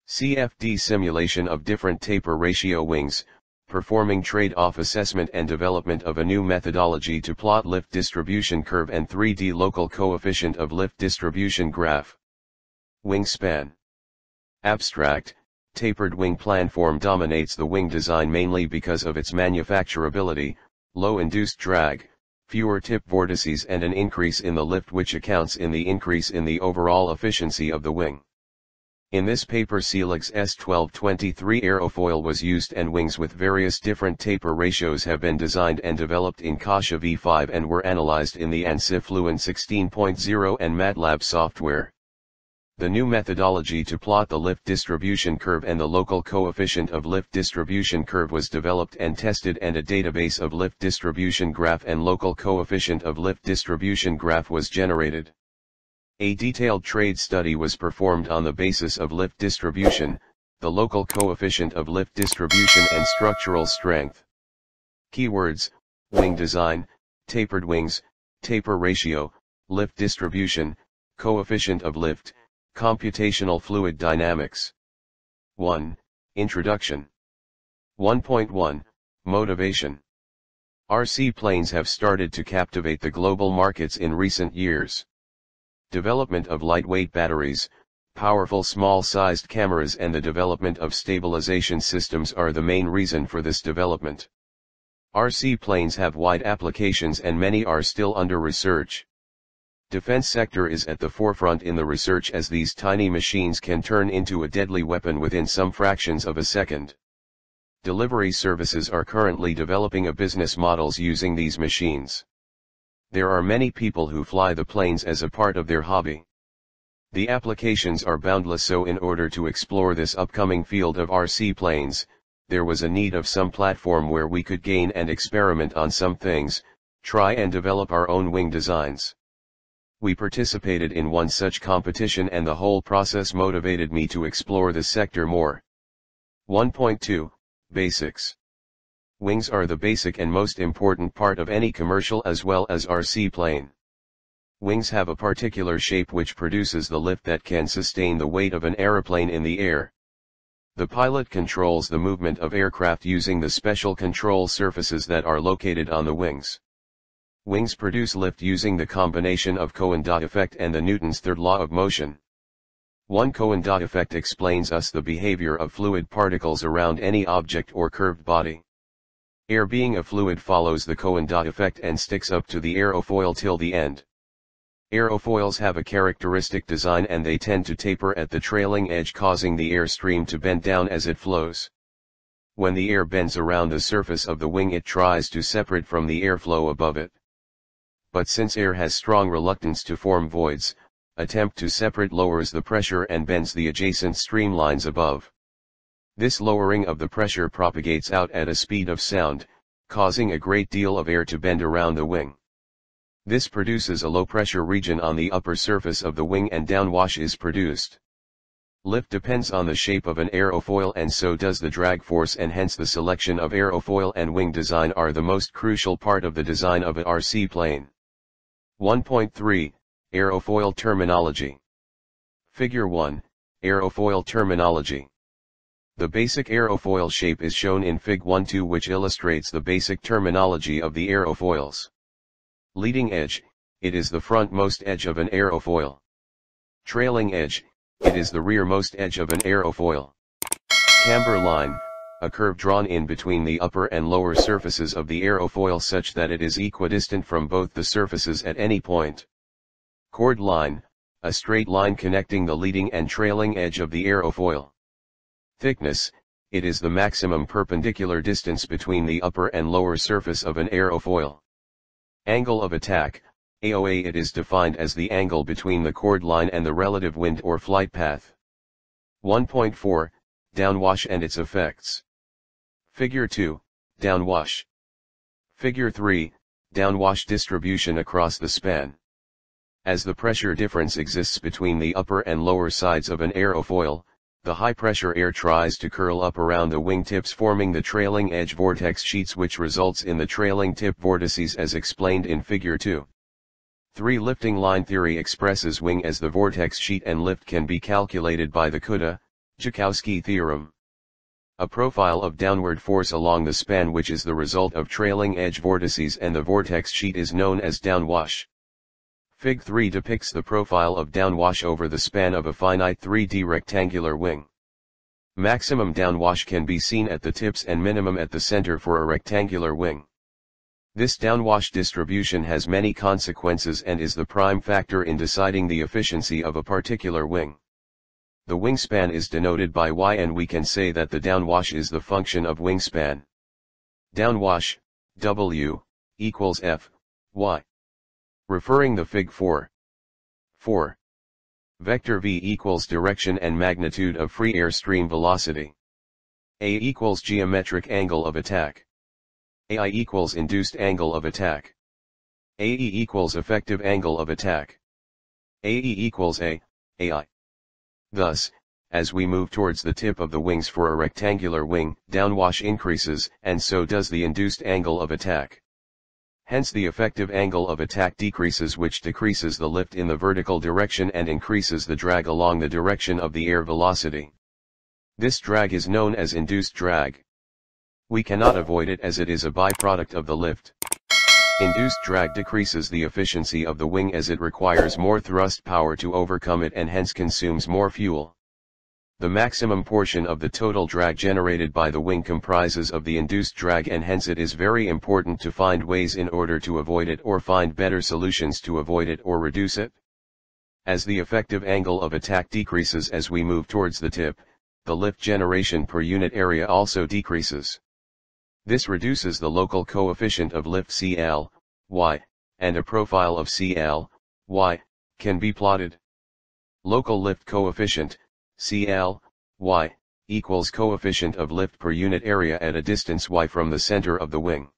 CFD simulation of different taper ratio wings, performing trade-off assessment and development of a new methodology to plot lift distribution curve and 3D local coefficient of lift distribution graph. Wingspan. Abstract, tapered wing planform dominates the wing design mainly because of its manufacturability, low induced drag, fewer tip vortices and an increase in the lift which accounts in the increase in the overall efficiency of the wing. In this paper Seligs S1223 aerofoil was used and wings with various different taper ratios have been designed and developed in CATIA V5 and were analyzed in the ANSYS FLUENT 16.0 and MATLAB software. The new methodology to plot the lift distribution curve and the local coefficient of lift distribution curve was developed and tested, and a database of lift distribution graph and local coefficient of lift distribution graph was generated. A detailed trade study was performed on the basis of lift distribution, the local coefficient of lift distribution and structural strength. Keywords: wing design, tapered wings, taper ratio, lift distribution, coefficient of lift, computational fluid dynamics. 1. Introduction. 1.1 Motivation. RC planes have started to captivate the global markets in recent years. Development of lightweight batteries, powerful small-sized cameras and the development of stabilization systems are the main reason for this development. RC planes have wide applications and many are still under research. Defense sector is at the forefront in the research as these tiny machines can turn into a deadly weapon within some fractions of a second. Delivery services are currently developing a business models using these machines. There are many people who fly the planes as a part of their hobby. The applications are boundless, so in order to explore this upcoming field of RC planes, there was a need of some platform where we could gain and experiment on some things, try and develop our own wing designs. We participated in one such competition and the whole process motivated me to explore this sector more. 1.2 Basics. Wings are the basic and most important part of any commercial as well as RC plane. Wings have a particular shape which produces the lift that can sustain the weight of an aeroplane in the air. The pilot controls the movement of aircraft using the special control surfaces that are located on the wings. Wings produce lift using the combination of Coulomb effect and the Newton's third law of motion. One Coulomb effect explains us the behavior of fluid particles around any object or curved body. Air being a fluid follows the Coulomb effect and sticks up to the aerofoil till the end. Aerofoils have a characteristic design and they tend to taper at the trailing edge, causing the air stream to bend down as it flows. When the air bends around the surface of the wing, it tries to separate from the airflow above it. But since air has strong reluctance to form voids, attempt to separate lowers the pressure and bends the adjacent streamlines above. This lowering of the pressure propagates out at a speed of sound, causing a great deal of air to bend around the wing. This produces a low pressure region on the upper surface of the wing and downwash is produced. Lift depends on the shape of an aerofoil and so does the drag force, and hence the selection of aerofoil and wing design are the most crucial part of the design of an RC plane. 1.3 Aerofoil Terminology. Figure 1 Aerofoil Terminology. The basic aerofoil shape is shown in Fig 1.2, which illustrates the basic terminology of the aerofoils. Leading edge, it is the frontmost edge of an aerofoil. Trailing edge, it is the rearmost edge of an aerofoil. Camber line, a curve drawn in between the upper and lower surfaces of the aerofoil such that it is equidistant from both the surfaces at any point. Chord line, a straight line connecting the leading and trailing edge of the aerofoil. Thickness, it is the maximum perpendicular distance between the upper and lower surface of an aerofoil. Angle of attack, AOA, it is defined as the angle between the chord line and the relative wind or flight path. 1.4 Downwash and its effects. Figure 2 Downwash. Figure 3 Downwash distribution across the span. As the pressure difference exists between the upper and lower sides of an aerofoil, the high-pressure air tries to curl up around the wingtips, forming the trailing edge vortex sheets, which results in the trailing tip vortices as explained in Figure 2. 3. Lifting line theory expresses wing as the vortex sheet, and lift can be calculated by the CATIA Joukowsky theorem. A profile of downward force along the span which is the result of trailing edge vortices and the vortex sheet is known as downwash. Fig 3 depicts the profile of downwash over the span of a finite 3D rectangular wing. Maximum downwash can be seen at the tips and minimum at the center for a rectangular wing. This downwash distribution has many consequences and is the prime factor in deciding the efficiency of a particular wing. The wingspan is denoted by y, and we can say that the downwash is the function of wingspan. Downwash, W, equals F, y. Referring the Fig 4. 4. Vector V equals direction and magnitude of free air stream velocity. A equals geometric angle of attack. AI equals induced angle of attack. AE equals effective angle of attack. AE equals AI. Thus, as we move towards the tip of the wings for a rectangular wing, downwash increases, and so does the induced angle of attack. Hence the effective angle of attack decreases, which decreases the lift in the vertical direction and increases the drag along the direction of the air velocity. This drag is known as induced drag. We cannot avoid it as it is a byproduct of the lift. Induced drag decreases the efficiency of the wing as it requires more thrust power to overcome it and hence consumes more fuel. The maximum portion of the total drag generated by the wing comprises of the induced drag, and hence it is very important to find ways in order to avoid it or find better solutions to avoid it or reduce it. As the effective angle of attack decreases as we move towards the tip, the lift generation per unit area also decreases. This reduces the local coefficient of lift CL, y, and a profile of CL, y, can be plotted. Local lift coefficient, CL, y, equals coefficient of lift per unit area at a distance y from the center of the wing.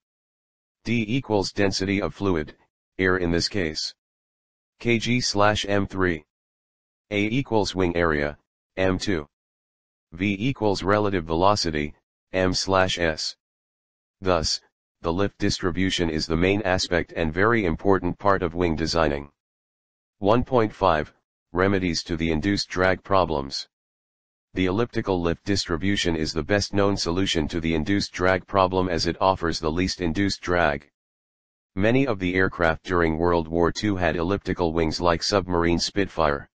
D equals density of fluid, air in this case. kg/m3. A equals wing area, m2. V equals relative velocity, m/s. Thus, the lift distribution is the main aspect and very important part of wing designing. 1.5 Remedies to the induced drag problems. The elliptical lift distribution is the best known solution to the induced drag problem as it offers the least induced drag. Many of the aircraft during World War II had elliptical wings like submarine Spitfire.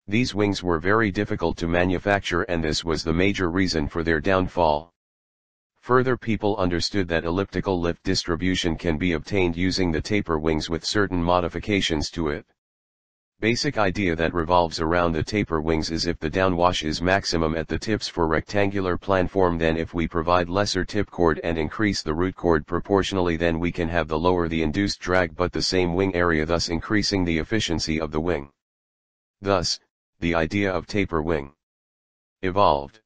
These wings were very difficult to manufacture, and this was the major reason for their downfall. Further, people understood that elliptical lift distribution can be obtained using the taper wings with certain modifications to it. Basic idea that revolves around the taper wings is if the downwash is maximum at the tips for rectangular planform, then if we provide lesser tip chord and increase the root chord proportionally, then we can have the lower the induced drag but the same wing area, thus increasing the efficiency of the wing. Thus, the idea of taper wing evolved.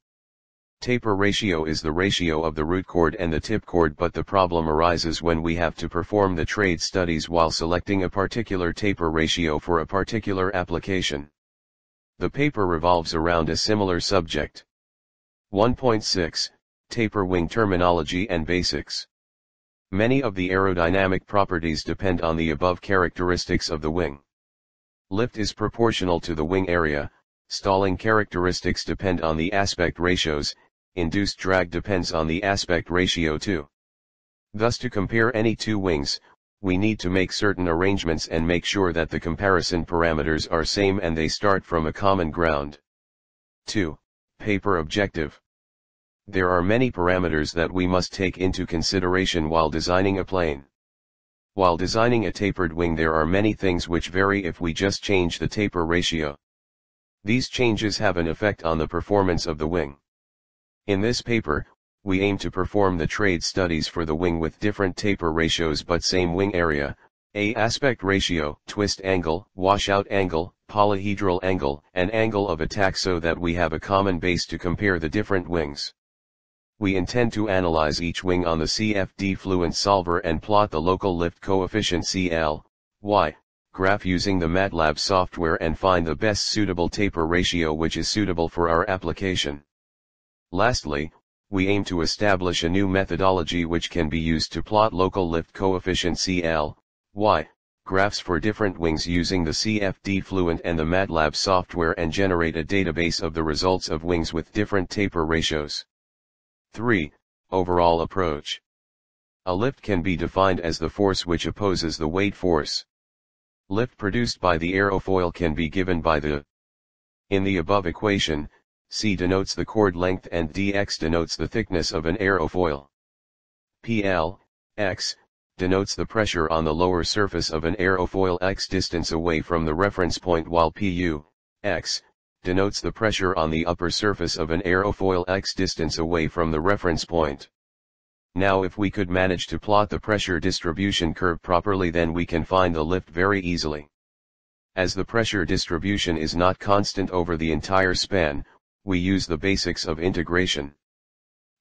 Taper ratio is the ratio of the root chord and the tip chord, but the problem arises when we have to perform the trade studies while selecting a particular taper ratio for a particular application. The paper revolves around a similar subject. 1.6 Taper wing terminology and basics. Many of the aerodynamic properties depend on the above characteristics of the wing. Lift is proportional to the wing area, stalling characteristics depend on the aspect ratios, induced drag depends on the aspect ratio too. Thus, to compare any two wings, we need to make certain arrangements and make sure that the comparison parameters are same and they start from a common ground. 2. Paper objective. There are many parameters that we must take into consideration while designing a plane. While designing a tapered wing, there are many things which vary if we just change the taper ratio. These changes have an effect on the performance of the wing. In this paper, we aim to perform the trade studies for the wing with different taper ratios but same wing area, aspect ratio, twist angle, washout angle, polyhedral angle, and angle of attack, so that we have a common base to compare the different wings. We intend to analyze each wing on the CFD Fluent solver and plot the local lift coefficient CL, Y, graph using the MATLAB software and find the best suitable taper ratio which is suitable for our application. Lastly, we aim to establish a new methodology which can be used to plot local lift coefficient CL, Y, graphs for different wings using the CFD FLUENT and the MATLAB software and generate a database of the results of wings with different taper ratios. 3. Overall approach. A lift can be defined as the force which opposes the weight force. Lift produced by the aerofoil can be given by the. In the above equation, c denotes the chord length and dx denotes the thickness of an aerofoil. PL, x, denotes the pressure on the lower surface of an aerofoil x distance away from the reference point, while PU, x, denotes the pressure on the upper surface of an aerofoil x distance away from the reference point. Now if we could manage to plot the pressure distribution curve properly, then we can find the lift very easily. As the pressure distribution is not constant over the entire span, we use the basics of integration.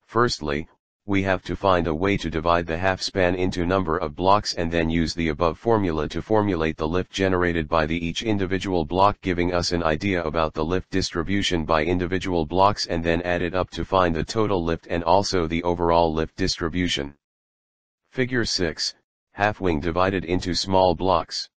Firstly, we have to find a way to divide the half span into number of blocks and then use the above formula to formulate the lift generated by each individual block, giving us an idea about the lift distribution by individual blocks, and then add it up to find the total lift and also the overall lift distribution. Figure 6, half wing divided into small blocks.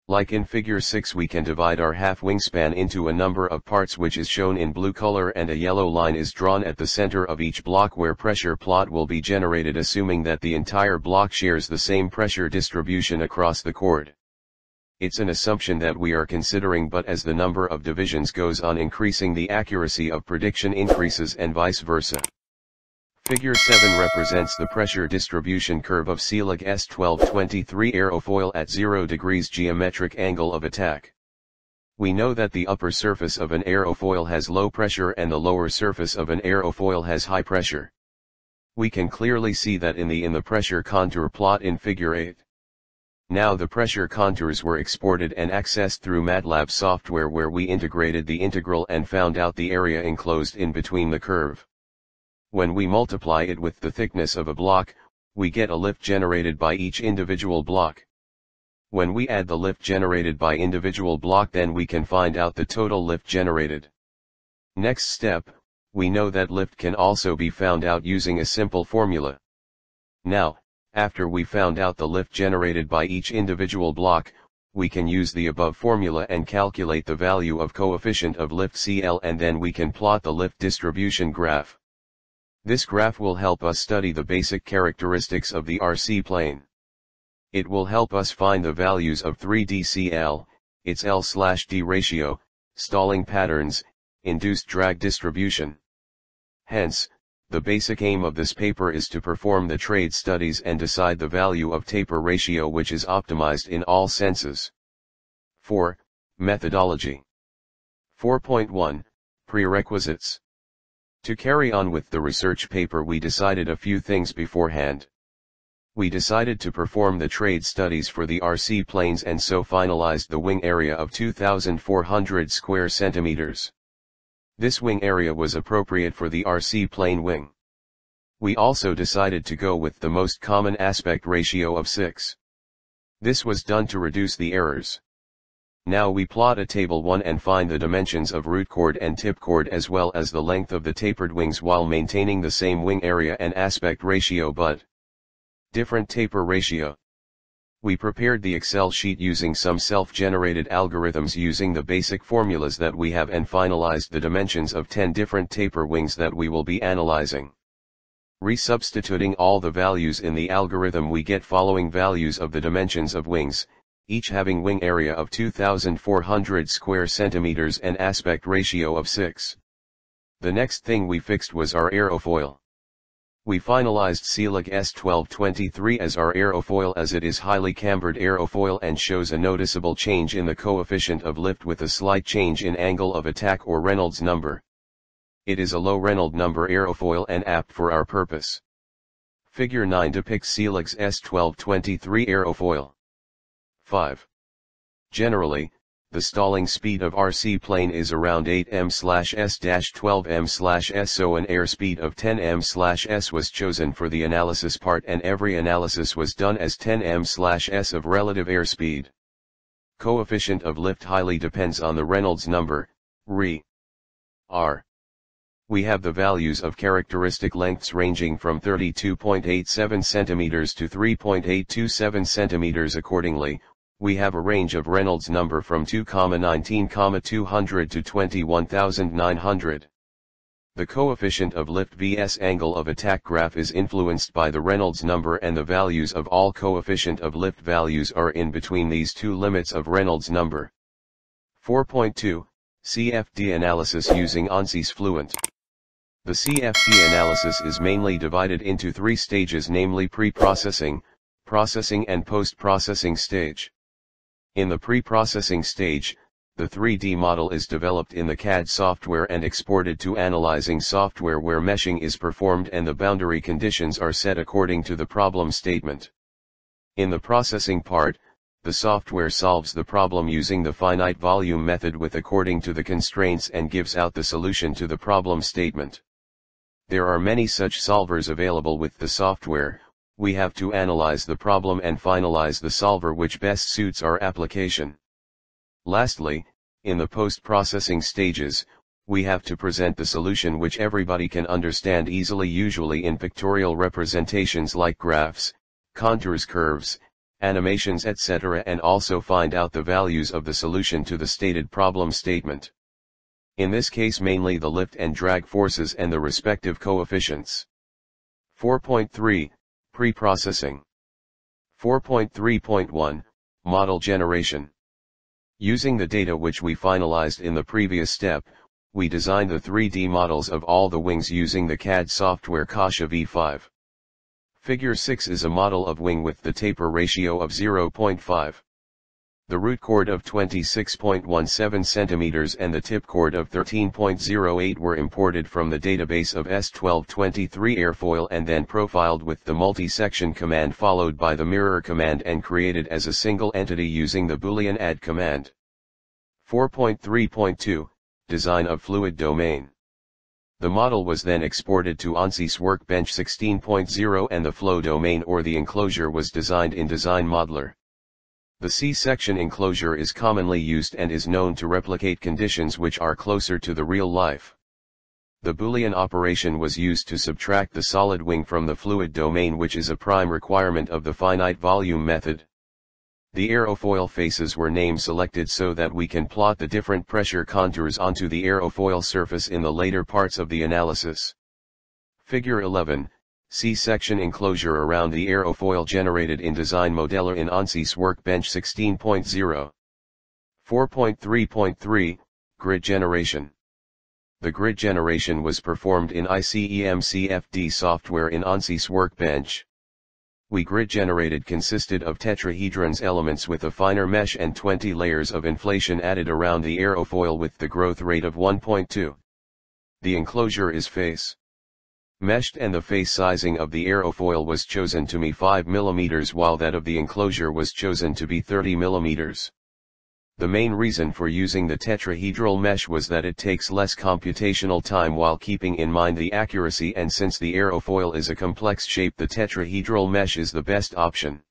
Like in figure 6, we can divide our half wingspan into a number of parts, which is shown in blue color, and a yellow line is drawn at the center of each block where pressure plot will be generated, assuming that the entire block shares the same pressure distribution across the chord. It's an assumption that we are considering, but as the number of divisions goes on increasing, the accuracy of prediction increases and vice versa. Figure 7 represents the pressure distribution curve of Seligs S1223 aerofoil at 0 degrees geometric angle of attack. We know that the upper surface of an aerofoil has low pressure and the lower surface of an aerofoil has high pressure. We can clearly see that in the pressure contour plot in figure 8. Now the pressure contours were exported and accessed through MATLAB software, where we integrated the integral and found out the area enclosed in between the curve. When we multiply it with the thickness of a block, we get a lift generated by each individual block. When we add the lift generated by individual block, then we can find out the total lift generated. Next step, we know that lift can also be found out using a simple formula. Now, after we found out the lift generated by each individual block, we can use the above formula and calculate the value of coefficient of lift CL, and then we can plot the lift distribution graph. This graph will help us study the basic characteristics of the RC plane. It will help us find the values of 3D CL, its L/D ratio, stalling patterns, induced drag distribution. Hence, the basic aim of this paper is to perform the trade studies and decide the value of taper ratio, which is optimized in all senses. 4. Methodology. 4.1, Prerequisites. To carry on with the research paper, we decided a few things beforehand. We decided to perform the trade studies for the RC planes and so finalized the wing area of 2,400 square centimeters. This wing area was appropriate for the RC plane wing. We also decided to go with the most common aspect ratio of 6. This was done to reduce the errors. Now we plot a table 1 and find the dimensions of root chord and tip chord as well as the length of the tapered wings while maintaining the same wing area and aspect ratio but different taper ratio. We prepared the Excel sheet using some self-generated algorithms using the basic formulas that we have and finalized the dimensions of 10 different taper wings that we will be analyzing. Resubstituting all the values in the algorithm, we get following values of the dimensions of wings, each having wing area of 2,400 square centimeters and aspect ratio of 6. The next thing we fixed was our aerofoil. We finalized Seligs S1223 as our aerofoil, as it is highly cambered aerofoil and shows a noticeable change in the coefficient of lift with a slight change in angle of attack or Reynolds number. It is a low Reynolds number aerofoil and apt for our purpose. Figure 9 depicts Seligs S1223 aerofoil. 5. Generally, the stalling speed of RC plane is around 8 m/s-12 m/s, so an airspeed of 10 m/s was chosen for the analysis part, and every analysis was done as 10 m/s of relative airspeed. Coefficient of lift highly depends on the Reynolds number, R. We have the values of characteristic lengths ranging from 32.87 cm to 3.827 cm accordingly. We have a range of Reynolds number from 2,19,200 to 21,900. The coefficient of lift vs angle of attack graph is influenced by the Reynolds number, and the values of all coefficient of lift values are in between these two limits of Reynolds number. 4.2. CFD analysis using ANSYS FLUENT. The CFD analysis is mainly divided into three stages, namely pre-processing, processing and post-processing stage. In the pre-processing stage, the 3D model is developed in the CAD software and exported to analyzing software, where meshing is performed and the boundary conditions are set according to the problem statement. In the processing part, the software solves the problem using the finite volume method with according to the constraints and gives out the solution to the problem statement. There are many such solvers available with the software. We have to analyze the problem and finalize the solver which best suits our application. Lastly, in the post-processing stages, we have to present the solution which everybody can understand easily, usually in pictorial representations like graphs, contours, curves, animations, etc., and also find out the values of the solution to the stated problem statement. In this case mainly the lift and drag forces and the respective coefficients. 4.3. Pre-processing. 4.3.1. Model generation. Using the data which we finalized in the previous step, we designed the 3D models of all the wings using the CAD software CATIA V5. Figure 6 is a model of wing with the taper ratio of 0.5. The root chord of 26.17 cm and the tip chord of 13.08 were imported from the database of S1223 Aerofoil and then profiled with the multi-section command followed by the mirror command and created as a single entity using the Boolean add command. 4.3.2. Design of fluid domain. The model was then exported to ANSYS Workbench 16.0 and the flow domain or the enclosure was designed in Design Modeler. The C-section enclosure is commonly used and is known to replicate conditions which are closer to the real life. The Boolean operation was used to subtract the solid wing from the fluid domain, which is a prime requirement of the finite volume method. The aerofoil faces were name selected so that we can plot the different pressure contours onto the aerofoil surface in the later parts of the analysis. Figure 11. C-section enclosure around the aerofoil generated in Design Modeler in ANSYS Workbench 16.0. 4.3.3. Grid generation. The grid generation was performed in ICEM CFD software in ANSYS Workbench. We grid generated consisted of tetrahedrons elements with a finer mesh and 20 layers of inflation added around the aerofoil with the growth rate of 1.2. The enclosure is face meshed and the face sizing of the aerofoil was chosen to be 5 mm while that of the enclosure was chosen to be 30 mm. The main reason for using the tetrahedral mesh was that it takes less computational time while keeping in mind the accuracy, and since the aerofoil is a complex shape, the tetrahedral mesh is the best option.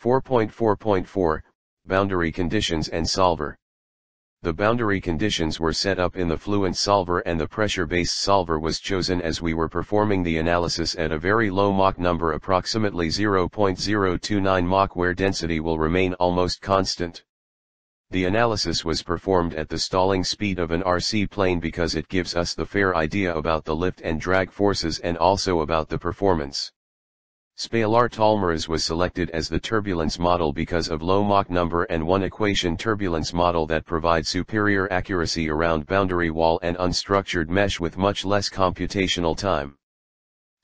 4.4.4. Boundary conditions and solver. The boundary conditions were set up in the Fluent solver and the pressure-based solver was chosen as we were performing the analysis at a very low Mach number, approximately 0.029 Mach, where density will remain almost constant. The analysis was performed at the stalling speed of an RC plane because it gives us the fair idea about the lift and drag forces and also about the performance. Spalar-Tolmers was selected as the turbulence model because of low Mach number and one equation turbulence model that provides superior accuracy around boundary wall and unstructured mesh with much less computational time.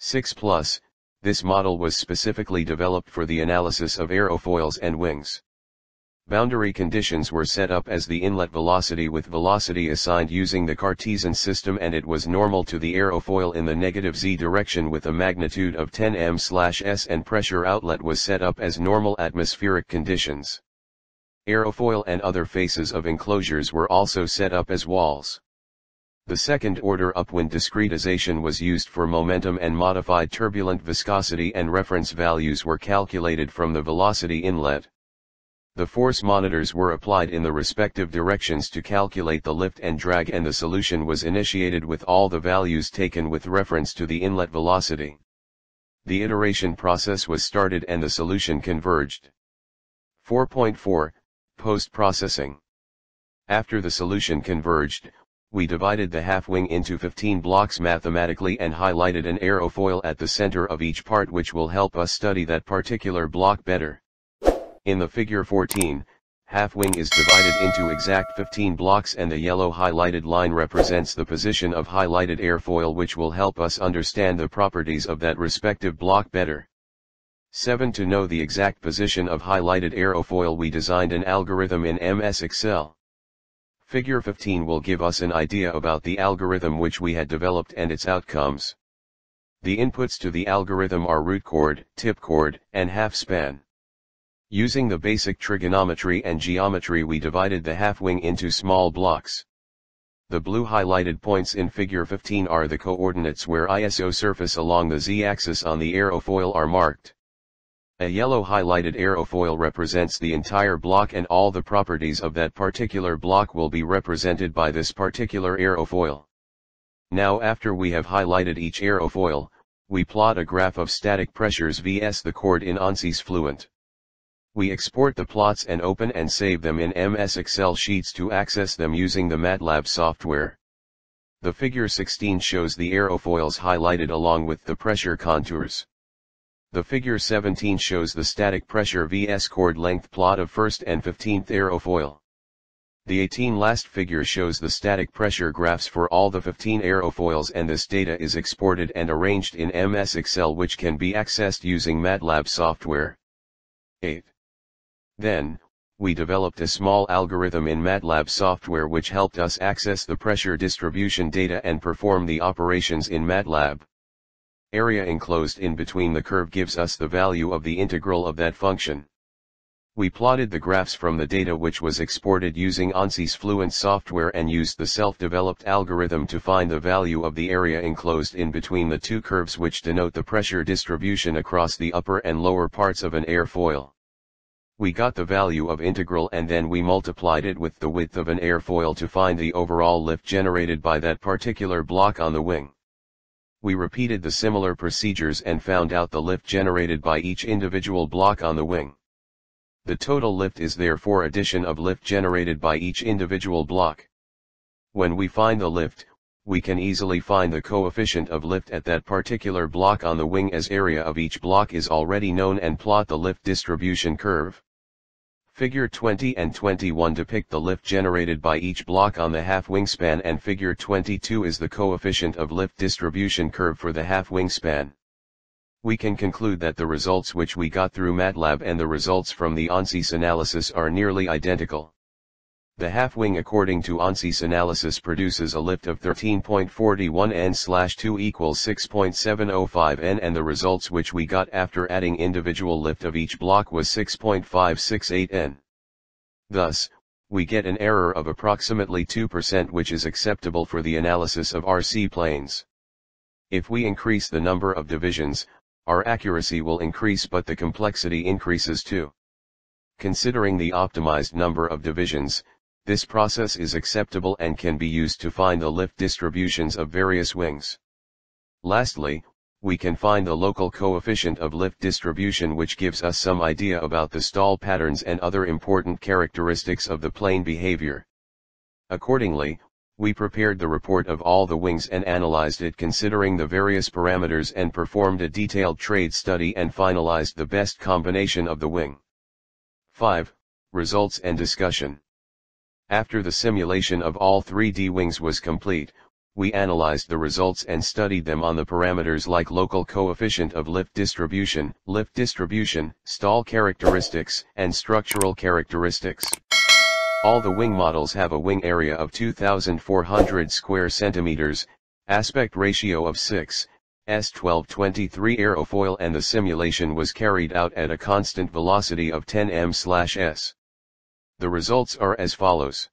6+, this model was specifically developed for the analysis of aerofoils and wings. Boundary conditions were set up as the inlet velocity with velocity assigned using the Cartesian system, and it was normal to the aerofoil in the negative z direction with a magnitude of 10 m/s, and pressure outlet was set up as normal atmospheric conditions. Aerofoil and other faces of enclosures were also set up as walls. The second order upwind discretization was used for momentum and modified turbulent viscosity, and reference values were calculated from the velocity inlet. The force monitors were applied in the respective directions to calculate the lift and drag, and the solution was initiated with all the values taken with reference to the inlet velocity. The iteration process was started and the solution converged. 4.4, Post-processing. After the solution converged, we divided the half-wing into 15 blocks mathematically and highlighted an aerofoil at the center of each part, which will help us study that particular block better. In the figure 14, half-wing is divided into exact 15 blocks and the yellow highlighted line represents the position of highlighted airfoil, which will help us understand the properties of that respective block better. 7. To know the exact position of highlighted aerofoil, we designed an algorithm in MS Excel. Figure 15 will give us an idea about the algorithm which we had developed and its outcomes. The inputs to the algorithm are root chord, tip chord, and half span. Using the basic trigonometry and geometry, we divided the half-wing into small blocks. The blue highlighted points in figure 15 are the coordinates where ISO surface along the z-axis on the aerofoil are marked. A yellow highlighted aerofoil represents the entire block, and all the properties of that particular block will be represented by this particular aerofoil. Now, after we have highlighted each aerofoil, we plot a graph of static pressures vs the chord in ANSYS FLUENT. We export the plots and open and save them in MS Excel sheets to access them using the MATLAB software. The figure 16 shows the aerofoils highlighted along with the pressure contours. The figure 17 shows the static pressure vs chord length plot of first and 15th aerofoil. The 18 last figure shows the static pressure graphs for all the 15 aerofoils, and this data is exported and arranged in MS Excel, which can be accessed using MATLAB software. 8. Then, we developed a small algorithm in MATLAB software which helped us access the pressure distribution data and perform the operations in MATLAB. Area enclosed in between the curve gives us the value of the integral of that function. We plotted the graphs from the data which was exported using ANSYS FLUENT software and used the self-developed algorithm to find the value of the area enclosed in between the two curves, which denote the pressure distribution across the upper and lower parts of an airfoil. We got the value of integral and then we multiplied it with the width of an airfoil to find the overall lift generated by that particular block on the wing. We repeated the similar procedures and found out the lift generated by each individual block on the wing. The total lift is therefore addition of lift generated by each individual block. When we find the lift, we can easily find the coefficient of lift at that particular block on the wing, as area of each block is already known, and plot the lift distribution curve. Figure 20 and 21 depict the lift generated by each block on the half wingspan, and figure 22 is the coefficient of lift distribution curve for the half wingspan. We can conclude that the results which we got through MATLAB and the results from the ANSYS analysis are nearly identical. The half wing according to ANSYS analysis produces a lift of 13.41 n/2 equals 6.705 n, and the results which we got after adding individual lift of each block was 6.568 n. Thus, we get an error of approximately 2%, which is acceptable for the analysis of RC planes. If we increase the number of divisions, our accuracy will increase, but the complexity increases too. Considering the optimized number of divisions, this process is acceptable and can be used to find the lift distributions of various wings. Lastly, we can find the local coefficient of lift distribution, which gives us some idea about the stall patterns and other important characteristics of the plane behavior. Accordingly, we prepared the report of all the wings and analyzed it considering the various parameters, and performed a detailed trade study and finalized the best combination of the wing. 5. Results and discussion. After the simulation of all 3D wings was complete, we analyzed the results and studied them on the parameters like local coefficient of lift distribution, stall characteristics, and structural characteristics. All the wing models have a wing area of 2,400 square centimeters, aspect ratio of 6, S1223 aerofoil, and the simulation was carried out at a constant velocity of 10 m/s. The results are as follows.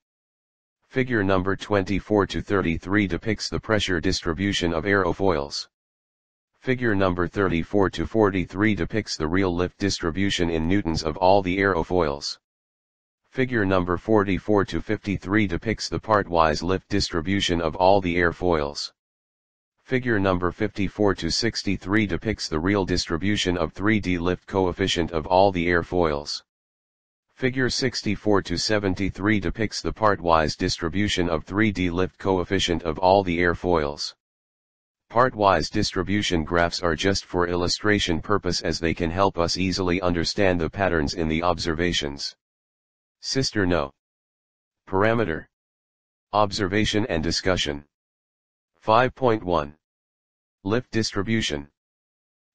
Figure number 24 to 33 depicts the pressure distribution of aerofoils. Figure number 34 to 43 depicts the real lift distribution in newtons of all the aerofoils. Figure number 44 to 53 depicts the part-wise lift distribution of all the airfoils. Figure number 54 to 63 depicts the real distribution of 3D lift coefficient of all the airfoils. Figure 64 to 73 depicts the part-wise distribution of 3D lift coefficient of all the airfoils. Part-wise distribution graphs are just for illustration purpose as they can help us easily understand the patterns in the observations. Sister No. Parameter. Observation and discussion. 5.1. Lift distribution.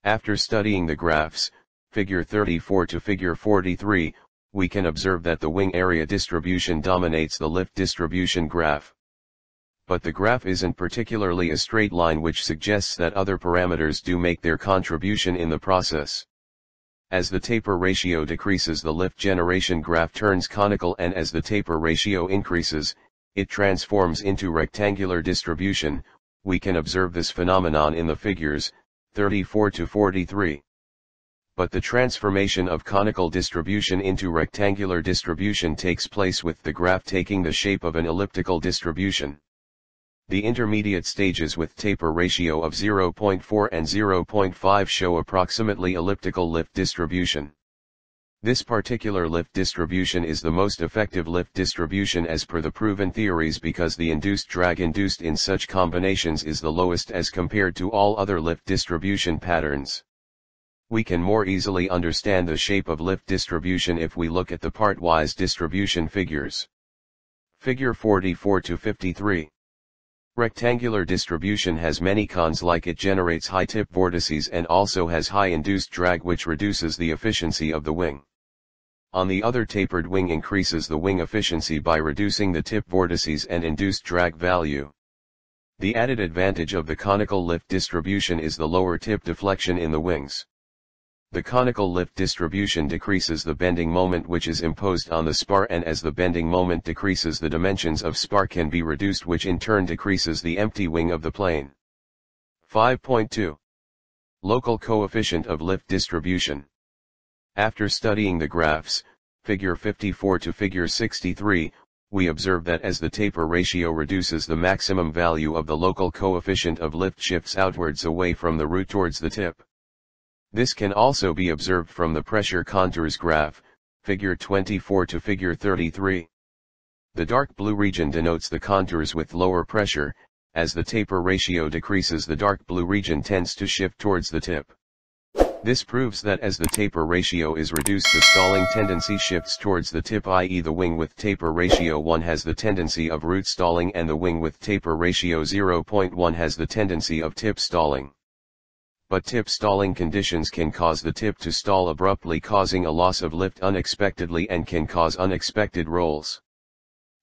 After studying the graphs, figure 34 to figure 43, we can observe that the wing area distribution dominates the lift distribution graph. But the graph isn't particularly a straight line, which suggests that other parameters do make their contribution in the process. As the taper ratio decreases, the lift generation graph turns conical, and as the taper ratio increases, it transforms into rectangular distribution. We can observe this phenomenon in the figures 34 to 43. But the transformation of conical distribution into rectangular distribution takes place with the graph taking the shape of an elliptical distribution. The intermediate stages with taper ratio of 0.4 and 0.5 show approximately elliptical lift distribution. This particular lift distribution is the most effective lift distribution as per the proven theories, because the induced drag induced in such combinations is the lowest as compared to all other lift distribution patterns. We can more easily understand the shape of lift distribution if we look at the part-wise distribution figures. Figure 44 to 53. Rectangular distribution has many cons, like it generates high tip vortices and also has high induced drag, which reduces the efficiency of the wing. On the other, tapered wing increases the wing efficiency by reducing the tip vortices and induced drag value. The added advantage of the conical lift distribution is the lower tip deflection in the wings. The conical lift distribution decreases the bending moment which is imposed on the spar, and as the bending moment decreases, the dimensions of spar can be reduced, which in turn decreases the empty wing of the plane. 5.2. Local coefficient of lift distribution. After studying the graphs, figure 54 to figure 63, we observe that as the taper ratio reduces, the maximum value of the local coefficient of lift shifts outwards away from the root towards the tip. This can also be observed from the pressure contours graph, figure 24 to figure 33. The dark blue region denotes the contours with lower pressure. As the taper ratio decreases, the dark blue region tends to shift towards the tip. This proves that as the taper ratio is reduced, the stalling tendency shifts towards the tip, i.e. the wing with taper ratio 1 has the tendency of root stalling, and the wing with taper ratio 0.1 has the tendency of tip stalling. But tip stalling conditions can cause the tip to stall abruptly, causing a loss of lift unexpectedly, and can cause unexpected rolls.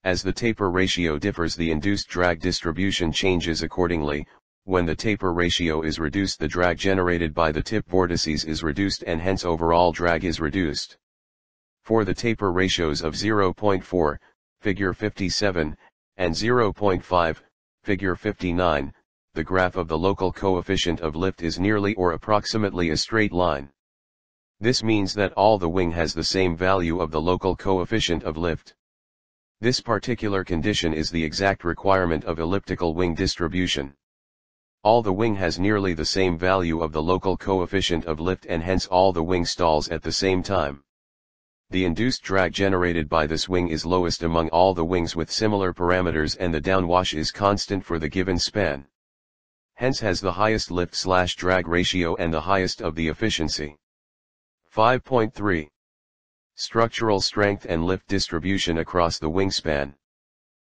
As the taper ratio differs, the induced drag distribution changes accordingly. When the taper ratio is reduced, the drag generated by the tip vortices is reduced, and hence overall drag is reduced. For the taper ratios of 0.4, figure 57, and 0.5, figure 59, the graph of the local coefficient of lift is nearly or approximately a straight line. This means that all the wing has the same value of the local coefficient of lift. This particular condition is the exact requirement of elliptical wing distribution. All the wing has nearly the same value of the local coefficient of lift, and hence all the wing stalls at the same time. The induced drag generated by this wing is lowest among all the wings with similar parameters, and the downwash is constant for the given span. Hence has the highest lift/drag ratio and the highest of the efficiency. 5.3. Structural strength and lift distribution across the wingspan.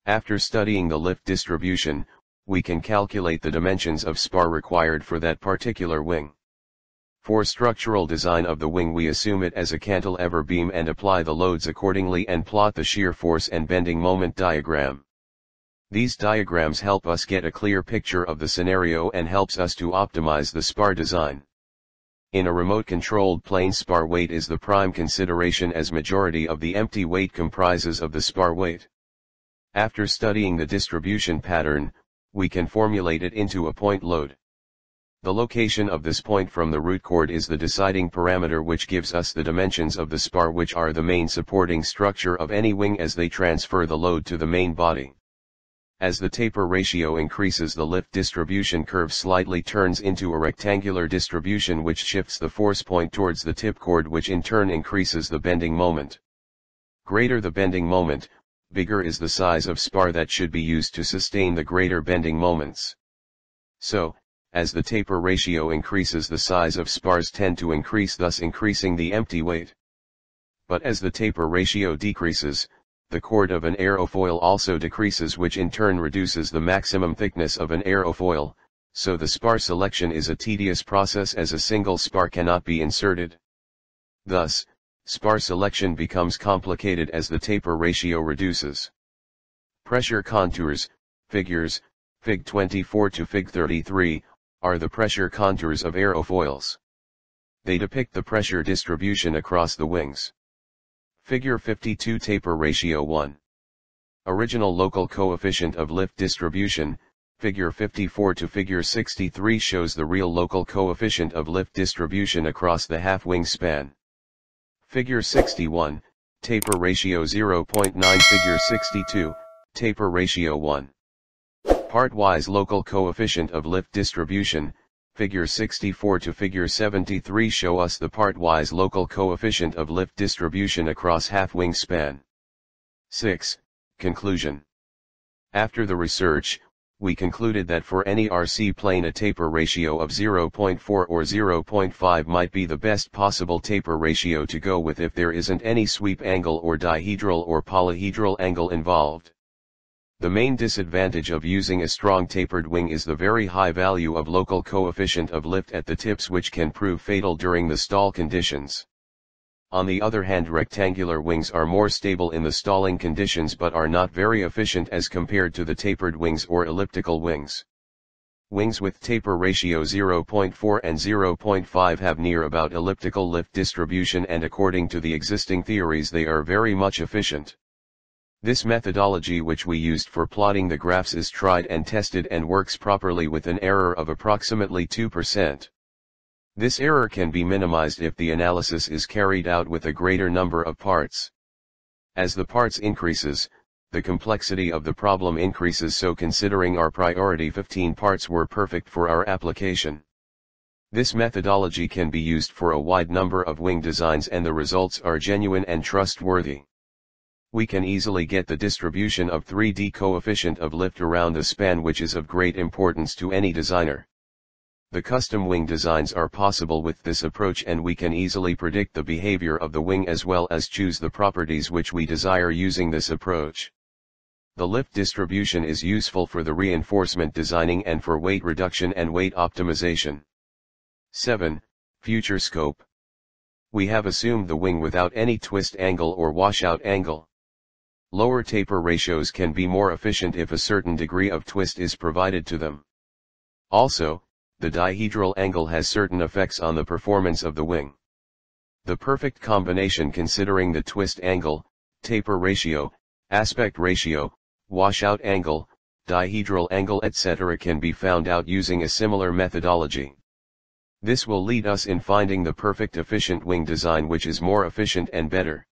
After studying the lift distribution, we can calculate the dimensions of spar required for that particular wing. For structural design of the wing, we assume it as a cantilever beam and apply the loads accordingly, and plot the shear force and bending moment diagram. These diagrams help us get a clear picture of the scenario and helps us to optimize the spar design. In a remote-controlled plane, spar weight is the prime consideration, as majority of the empty weight comprises of the spar weight. After studying the distribution pattern, we can formulate it into a point load. The location of this point from the root chord is the deciding parameter, which gives us the dimensions of the spar, which are the main supporting structure of any wing as they transfer the load to the main body. As the taper ratio increases, the lift distribution curve slightly turns into a rectangular distribution, which shifts the force point towards the tip chord, which in turn increases the bending moment. Greater the bending moment, bigger is the size of spar that should be used to sustain the greater bending moments. So, as the taper ratio increases, the size of spars tend to increase, thus increasing the empty weight. But as the taper ratio decreases, the chord of an aerofoil also decreases, which in turn reduces the maximum thickness of an aerofoil, so the spar selection is a tedious process as a single spar cannot be inserted. Thus, spar selection becomes complicated as the taper ratio reduces. Pressure contours, figures, Fig 24 to Fig 33, are the pressure contours of aerofoils. They depict the pressure distribution across the wings. Figure 52 Taper ratio 1. Original local coefficient of lift distribution. Figure 54 to Figure 63 shows the real local coefficient of lift distribution across the half wing span. Figure 61, taper ratio 0.9. Figure 62, taper ratio 1. Part-wise local coefficient of lift distribution. Figure 64 to Figure 73 show us the part-wise local coefficient of lift distribution across half wing span. 6. Conclusion. After the research, we concluded that for any RC plane a taper ratio of 0.4 or 0.5 might be the best possible taper ratio to go with if there isn't any sweep angle or dihedral or polyhedral angle involved. The main disadvantage of using a strong tapered wing is the very high value of local coefficient of lift at the tips, which can prove fatal during the stall conditions. On the other hand, rectangular wings are more stable in the stalling conditions but are not very efficient as compared to the tapered wings or elliptical wings. Wings with taper ratio 0.4 and 0.5 have near about elliptical lift distribution, and according to the existing theories they are very much efficient. This methodology which we used for plotting the graphs is tried and tested and works properly with an error of approximately 2%. This error can be minimized if the analysis is carried out with a greater number of parts. As the parts increases, the complexity of the problem increases, so considering our priority 15 parts were perfect for our application. This methodology can be used for a wide number of wing designs and the results are genuine and trustworthy. We can easily get the distribution of 3D coefficient of lift around the span, which is of great importance to any designer. The custom wing designs are possible with this approach, and we can easily predict the behavior of the wing as well as choose the properties which we desire using this approach. The lift distribution is useful for the reinforcement designing and for weight reduction and weight optimization. 7. Future scope. We have assumed the wing without any twist angle or washout angle. Lower taper ratios can be more efficient if a certain degree of twist is provided to them. Also, the dihedral angle has certain effects on the performance of the wing. The perfect combination considering the twist angle, taper ratio, aspect ratio, washout angle, dihedral angle etc. can be found out using a similar methodology. This will lead us in finding the perfect efficient wing design which is more efficient and better.